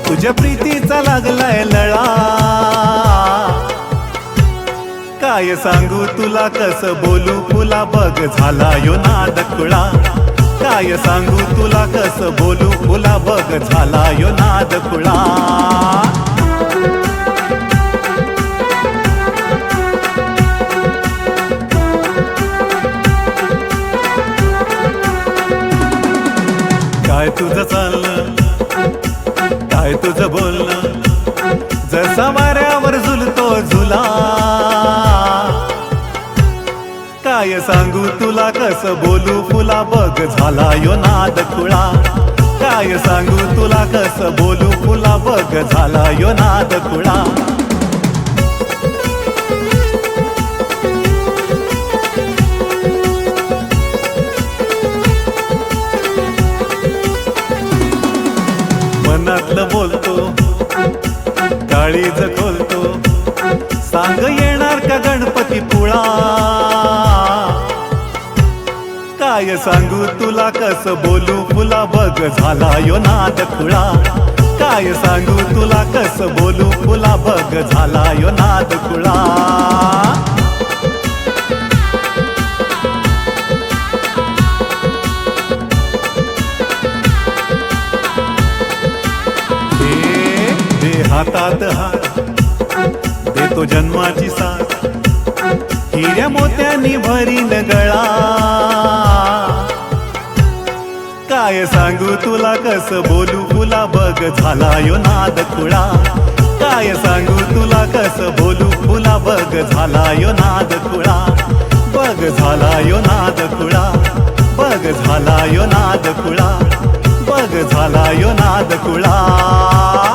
तुझ्या प्रीतीचा लागलाय लळा, काय सांगू तुला कसं बोलू फुला बघ झाला यो नाद खुळा, काय सांगू तुला कसं बोलू फुला बघ झाला यो नाद खुळा. काय तुझं चाललं, काय तुझं बोलणं, जसा वाऱ्यावर झुलतो झुला, काय सांगू तुला कसं बोलू फुला बघ झाला यो नाद खुळा, काय सांगू तुला कसं बोलू फुला बघ झाला यो नाद खुळा. मनातलं बोलतो काळीज खोलतो, सांग येणार का गणपती पुळा, काय सांगू तुला कसं बोलू फुला बघ झाला यो नाद खुळा, काय सांगू तुला कसं बोलू फुला बघ झाला यो नाद खुळा. हातात हात देतो जन्माची साथ, हिऱ्या मोत्यांनी भरीन गळा, काय सांगू तुला कसं बोलू फुला बघ झाला यो नाद खुळा, काय सांगू तुला कसं बोलू फुला बघ झाला यो नाद खुळा, बघ झाला यो नाद खुळा, बघ झाला यो नाद खुळा, बघ झाला यो नाद खुळा.